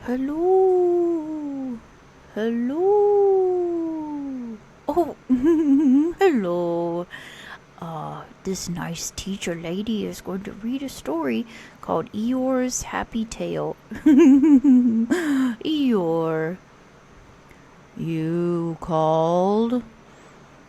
Hello. Hello. Oh, hello. This nice teacher lady is going to read a story called Eeyore's Happy Tale. Eeyore. You called?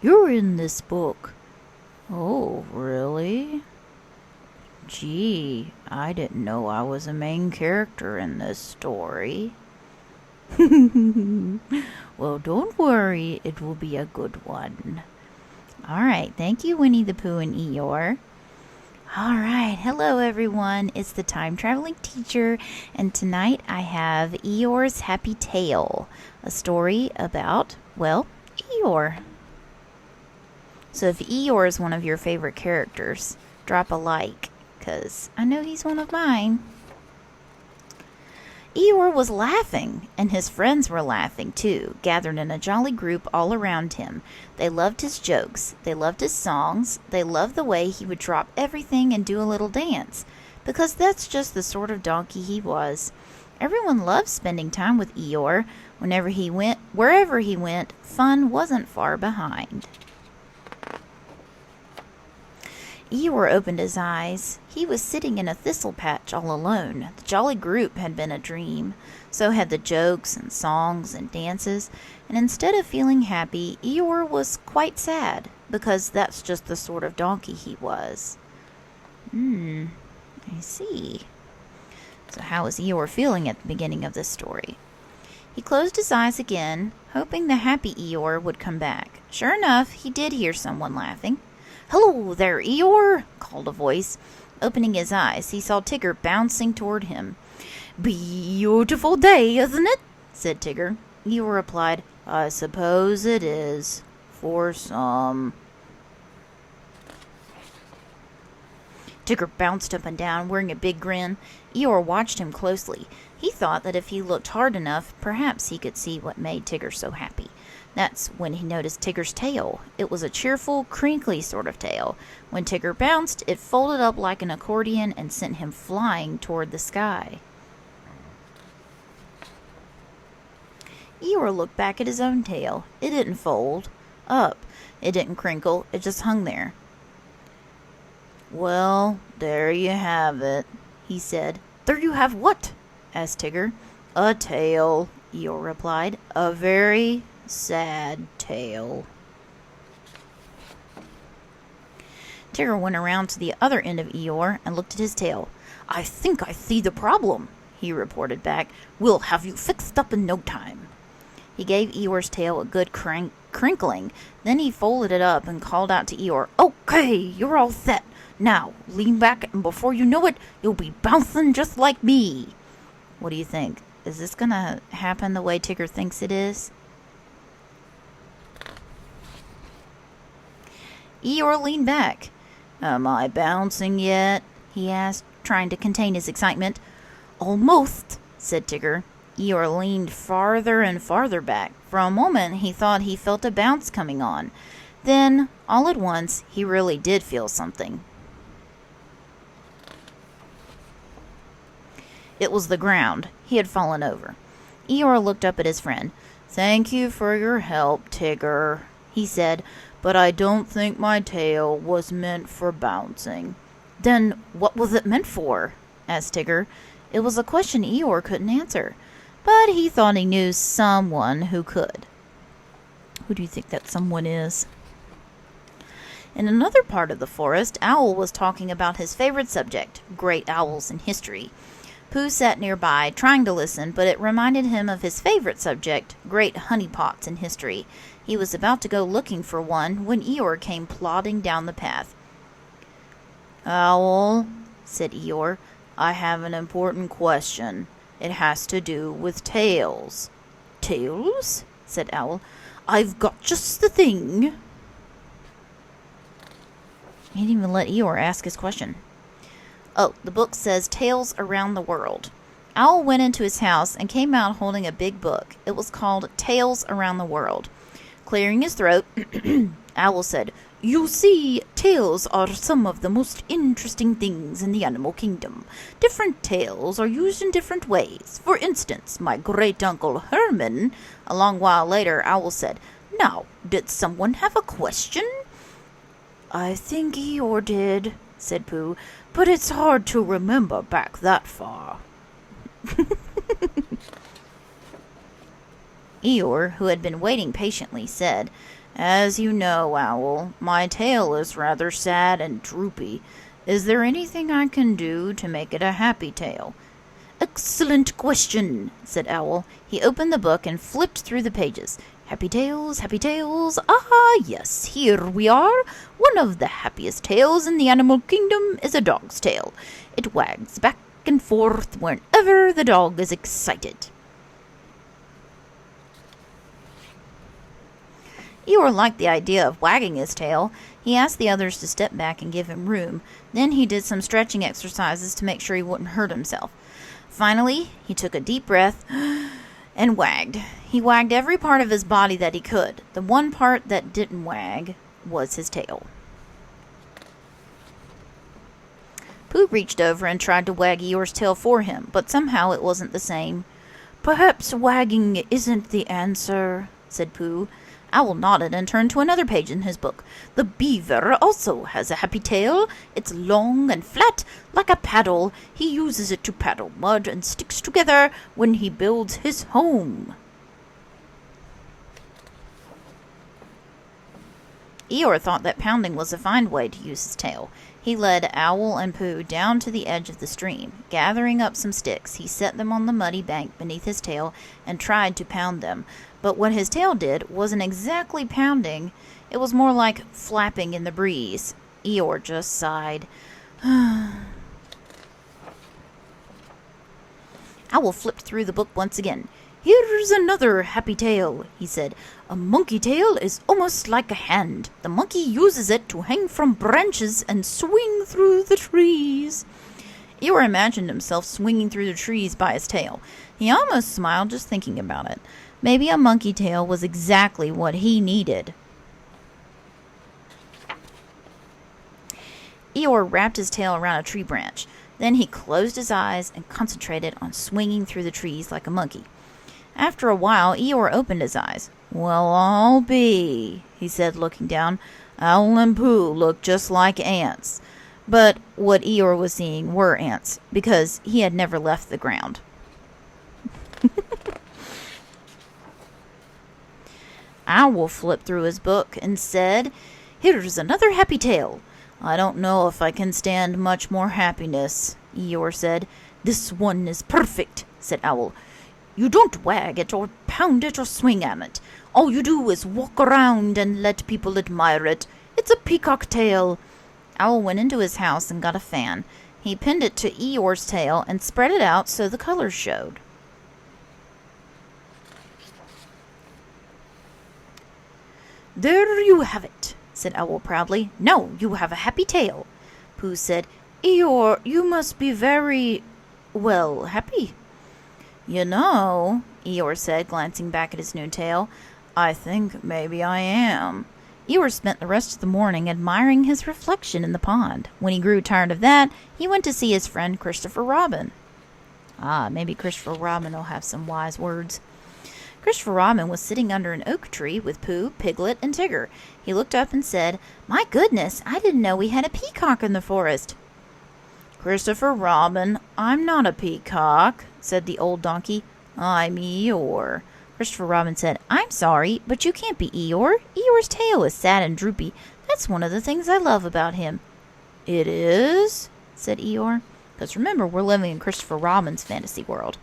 You're in this book. Oh, really? Gee, I didn't know I was a main character in this story. Well, don't worry, it will be a good one. Alright, thank you, Winnie the Pooh and Eeyore. Alright, hello everyone, it's the time traveling teacher, and tonight I have Eeyore's Happy Tale, a story about, well, Eeyore. So if Eeyore is one of your favorite characters, drop a like, because I know he's one of mine. Eeyore was laughing, and his friends were laughing too, gathered in a jolly group all around him. They loved his jokes, they loved his songs, they loved the way he would drop everything and do a little dance, because that's just the sort of donkey he was. Everyone loved spending time with Eeyore. Wherever he went, fun wasn't far behind. Eeyore opened his eyes. He was sitting in a thistle patch all alone. The jolly group had been a dream. So had the jokes and songs and dances. And instead of feeling happy, Eeyore was quite sad, because that's just the sort of donkey he was. I see. So how was Eeyore feeling at the beginning of this story? He closed his eyes again, hoping the happy Eeyore would come back. Sure enough, he did hear someone laughing. "Hello there, Eeyore," called a voice. Opening his eyes, he saw Tigger bouncing toward him. "Beautiful day, isn't it?" said Tigger. Eeyore replied, "I suppose it is. For some." Tigger bounced up and down, wearing a big grin. Eeyore watched him closely. He thought that if he looked hard enough, perhaps he could see what made Tigger so happy. That's when he noticed Tigger's tail. It was a cheerful, crinkly sort of tail. When Tigger bounced, it folded up like an accordion and sent him flying toward the sky. Eeyore looked back at his own tail. It didn't fold up. It didn't crinkle. It just hung there. "Well, there you have it," he said. "There you have what?" asked Tigger. "A tail," Eeyore replied. "A very sad tale." Tigger went around to the other end of Eeyore and looked at his tail. "I think I see the problem," he reported back. "We'll have you fixed up in no time." He gave Eeyore's tail a good crinkling. Then he folded it up and called out to Eeyore, "Okay, you're all set. Now, lean back, and before you know it, you'll be bouncing just like me." What do you think? Is this gonna happen the way Tigger thinks it is? Eeyore leaned back. "Am I bouncing yet?" he asked, trying to contain his excitement. "Almost," said Tigger. Eeyore leaned farther and farther back. For a moment he thought he felt a bounce coming on. Then, all at once, he really did feel something. It was the ground. He had fallen over. Eeyore looked up at his friend. "Thank you for your help, Tigger," he said, "but I don't think my tail was meant for bouncing." "Then what was it meant for?" asked Tigger. It was a question Eeyore couldn't answer, but he thought he knew someone who could. Who do you think that someone is? In another part of the forest, Owl was talking about his favorite subject, great owls in history. Pooh sat nearby, trying to listen, but it reminded him of his favorite subject, great honeypots in history. He was about to go looking for one when Eeyore came plodding down the path. "Owl," said Eeyore, "I have an important question. It has to do with tails." "Tails?" said Owl. "I've got just the thing." He didn't even let Eeyore ask his question. "Oh, the book says Tales Around the World." Owl went into his house and came out holding a big book. It was called Tales Around the World. Clearing his throat, Owl said, You see, tails are some of the most interesting things in the animal kingdom. Different tails are used in different ways. For instance, my great-uncle Herman, a long while later, Owl said, "Now, did someone have a question?" "I think Eeyore did," said Pooh, "but it's hard to remember back that far." Eeyore, who had been waiting patiently, said, "As you know, Owl, my tail is rather sad and droopy. Is there anything I can do to make it a happy tail?" "Excellent question," said Owl. He opened the book and flipped through the pages. Happy tails, happy tails. Ah, yes, here we are. One of the happiest tails in the animal kingdom is a dog's tail. It wags back and forth whenever the dog is excited. Eeyore liked the idea of wagging his tail. He asked the others to step back and give him room. Then he did some stretching exercises to make sure he wouldn't hurt himself. Finally, he took a deep breath and wagged. He wagged every part of his body that he could. The one part that didn't wag was his tail. Pooh reached over and tried to wag Eeyore's tail for him, but somehow it wasn't the same. "Perhaps wagging isn't the answer," said Pooh. Owl nodded and turned to another page in his book. "The beaver also has a happy tail. It's long and flat, like a paddle. He uses it to paddle mud and sticks together when he builds his home." Eeyore thought that pounding was a fine way to use his tail. He led Owl and Pooh down to the edge of the stream. Gathering up some sticks, he set them on the muddy bank beneath his tail and tried to pound them. But what his tail did wasn't exactly pounding. It was more like flapping in the breeze. Eeyore just sighed. Owl flipped through the book once again. "Here's another happy tale," he said. "A monkey tail is almost like a hand. The monkey uses it to hang from branches and swing through the trees." Eeyore imagined himself swinging through the trees by his tail. He almost smiled just thinking about it. Maybe a monkey tail was exactly what he needed. Eeyore wrapped his tail around a tree branch. Then he closed his eyes and concentrated on swinging through the trees like a monkey. After a while, Eeyore opened his eyes. "Well, I'll be," he said, looking down. "Owl and Pooh look just like ants." But what Eeyore was seeing were ants, because he had never left the ground. Owl flipped through his book and said, "Here's another happy tale." "I don't know if I can stand much more happiness," Eeyore said. "This one is perfect," said Owl. "You don't wag it or pound it or swing at it. All you do is walk around and let people admire it. It's a peacock tail." Owl went into his house and got a fan. He pinned it to Eeyore's tail and spread it out so the colors showed. "There you have it," said Owl proudly. "Now you have a happy tail." Pooh said, "Eeyore, you must be very, well, happy." "You know," Eeyore said, glancing back at his new tail, "I think maybe I am." Eeyore spent the rest of the morning admiring his reflection in the pond. When he grew tired of that, he went to see his friend Christopher Robin. Maybe Christopher Robin will have some wise words. Christopher Robin was sitting under an oak tree with Pooh, Piglet, and Tigger. He looked up and said, "My goodness, I didn't know we had a peacock in the forest." "Christopher Robin, I'm not a peacock," said the old donkey. "I'm Eeyore." Christopher Robin said, "I'm sorry, but you can't be Eeyore. Eeyore's tail is sad and droopy. That's one of the things I love about him." "It is?" said Eeyore. Because remember, we're living in Christopher Robin's fantasy world.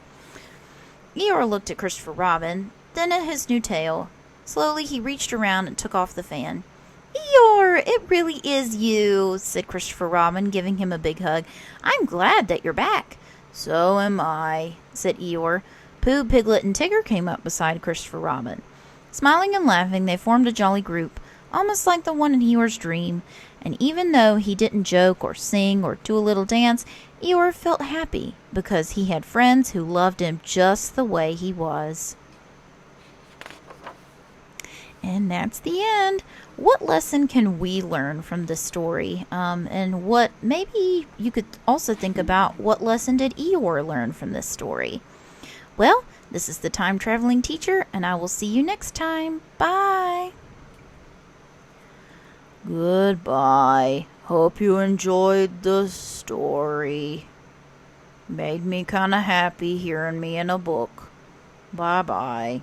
Eeyore looked at Christopher Robin, then at his new tail. Slowly he reached around and took off the fan. "Eeyore, it really is you," said Christopher Robin, giving him a big hug. "I'm glad that you're back." "So am I," said Eeyore. Pooh, Piglet, and Tigger came up beside Christopher Robin. Smiling and laughing, they formed a jolly group, almost like the one in Eeyore's dream. And even though he didn't joke or sing or do a little dance, Eeyore felt happy because he had friends who loved him just the way he was. And that's the end. What lesson can we learn from this story? And what maybe you could also think about, what lesson did Eeyore learn from this story? Well, this is the Time Traveling Teacher, and I will see you next time. Bye. Goodbye. Hope you enjoyed the story. Made me kind of happy hearing me in a book. Bye-bye.